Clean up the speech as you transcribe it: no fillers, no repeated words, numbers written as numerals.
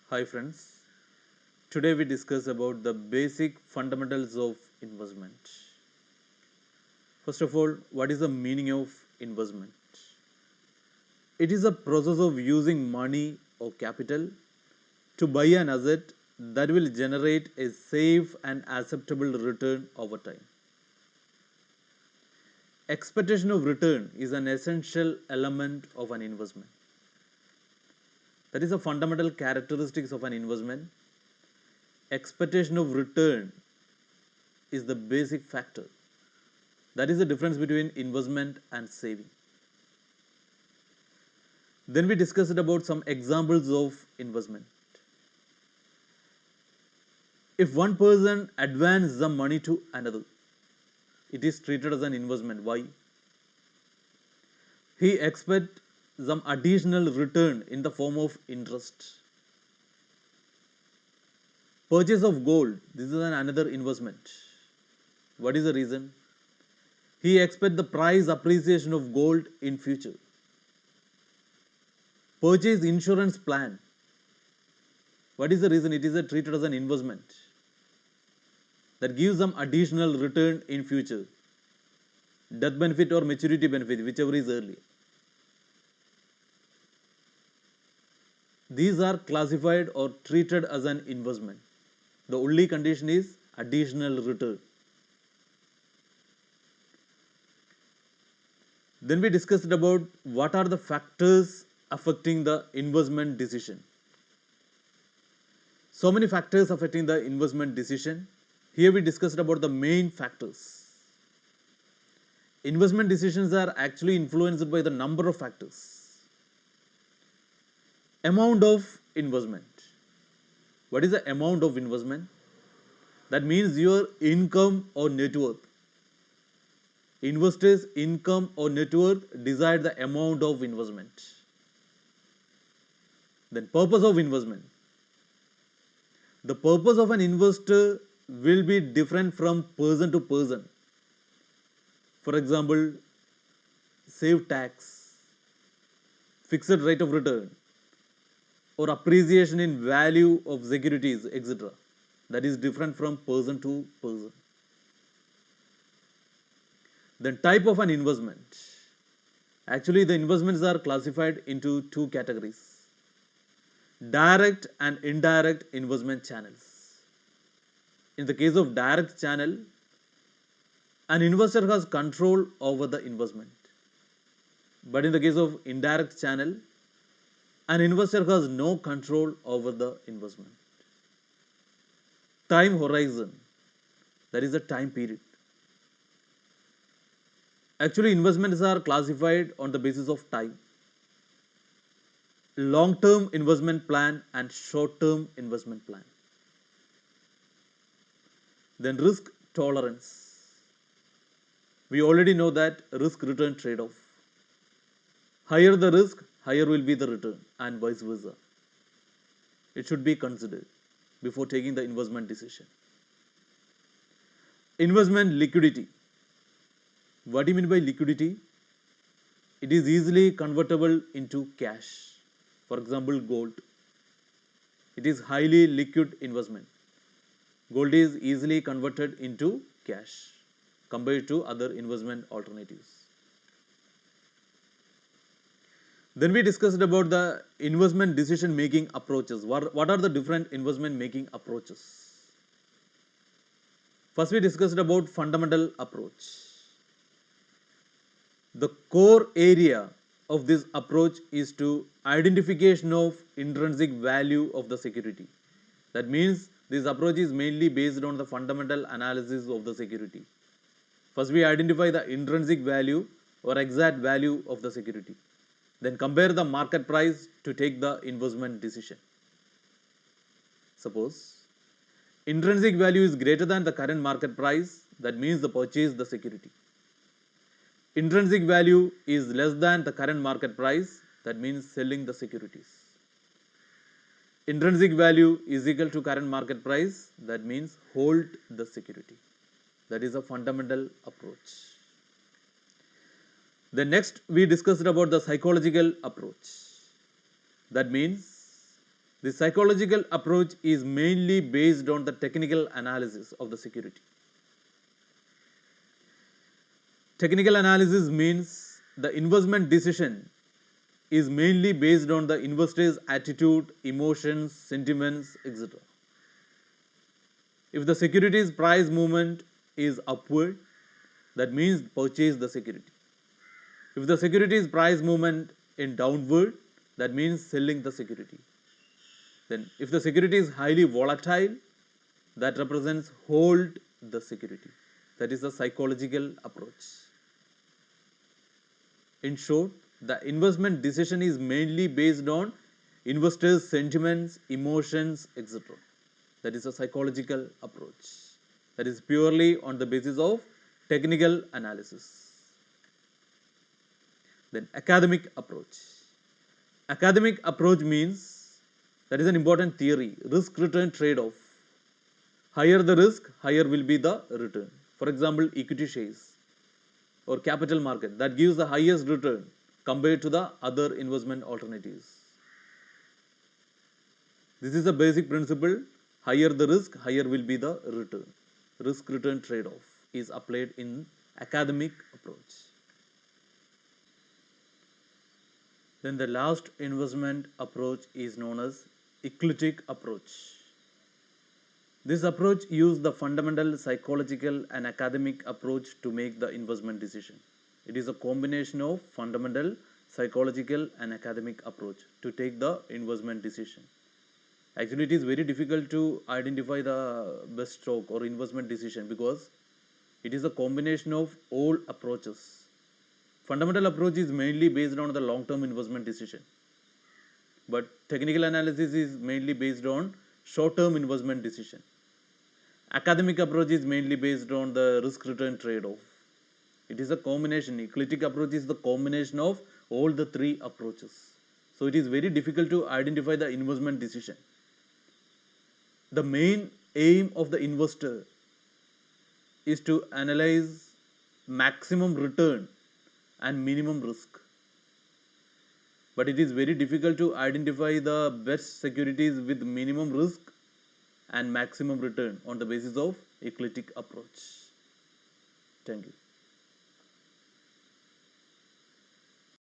Hi friends, today we discuss about the basic fundamentals of investment. First of all, what is the meaning of investment? It is a process of using money or capital to buy an asset that will generate a safe and acceptable return over time. Expectation of return is an essential element of an investment. That is a fundamental characteristics of an investment. Expectation of return is the basic factor. That is the difference between investment and saving. Then we discussed about some examples of investment. If one person advances some money to another, it is treated as an investment. Why? He expects some additional return in the form of interest. Purchase of gold, this is another investment. What is the reason? He expects the price appreciation of gold in future. Purchase insurance plan. What is the reason? It is treated as an investment that gives some additional return in future. Death benefit or maturity benefit, whichever is early. These are classified or treated as an investment. The only condition is additional return. Then we discussed about what are the factors affecting the investment decision. So many factors affecting the investment decision. Here we discussed about the main factors. Investment decisions are actually influenced by the number of factors. Amount of investment. What is the amount of investment? That means your income or net worth. Investors' income or net worth decide the amount of investment. Then purpose of investment. The purpose of an investor will be different from person to person. For example, save tax, fixed rate of return, or appreciation in value of securities, etc. That is different from person to person. Then type of an investment. Actually, the investments are classified into two categories: direct and indirect investment channels. In the case of direct channel, an investor has control over the investment. But in the case of indirect channel, an investor has no control over the investment. Time horizon, that is the time period. Actually, investments are classified on the basis of time. Long-term investment plan and short-term investment plan. Then risk tolerance. We already know that risk-return trade-off. Higher the risk, higher will be the return, and vice versa. It should be considered before taking the investment decision. Investment liquidity. What do you mean by liquidity? It is easily convertible into cash. For example, gold. It is highly liquid investment. Gold is easily converted into cash compared to other investment alternatives. Then we discussed about the investment decision making approaches. What are the different investment making approaches? First, we discussed about fundamental approach. The core area of this approach is to identification of intrinsic value of the security. That means this approach is mainly based on the fundamental analysis of the security. First, we identify the intrinsic value or exact value of the security. Then compare the market price to take the investment decision. Suppose intrinsic value is greater than the current market price, that means the purchase the security. Intrinsic value is less than the current market price, that means selling the securities. Intrinsic value is equal to current market price, that means hold the security. That is a fundamental approach. Then next we discussed about the psychological approach. That means The psychological approach is mainly based on the technical analysis of the security. Technical analysis means the investment decision is mainly based on the investor's attitude, emotions, sentiments, etc. If the security's price movement is upward, that means purchase the security. If the security's price movement in downward, that means selling the security. Then if the security is highly volatile, that represents hold the security. That is the psychological approach. In short, the investment decision is mainly based on investors' sentiments, emotions, etc. That is a psychological approach. That is purely on the basis of technical analysis. Then academic approach. Academic approach means that is an important theory, risk return trade off. Higher the risk, higher will be the return. For example, equity shares or capital market that gives the highest return compared to the other investment alternatives. This is the basic principle. Higher the risk, higher will be the return. Risk return trade off is applied in academic approach. Then the last investment approach is known as eclectic approach. This approach uses the fundamental psychological and academic approach to make the investment decision. It is a combination of fundamental psychological and academic approach to take the investment decision. Actually, it is very difficult to identify the best stock or investment decision because it is a combination of all approaches. Fundamental approach is mainly based on the long-term investment decision, but technical analysis is mainly based on short-term investment decision. Academic approach is mainly based on the risk-return trade-off. It is a combination. Eclectic approach is the combination of all the three approaches. So it is very difficult to identify the investment decision. The main aim of the investor is to analyze maximum return and minimum risk. But it is very difficult to identify the best securities with minimum risk and maximum return on the basis of eclectic approach. Thank you.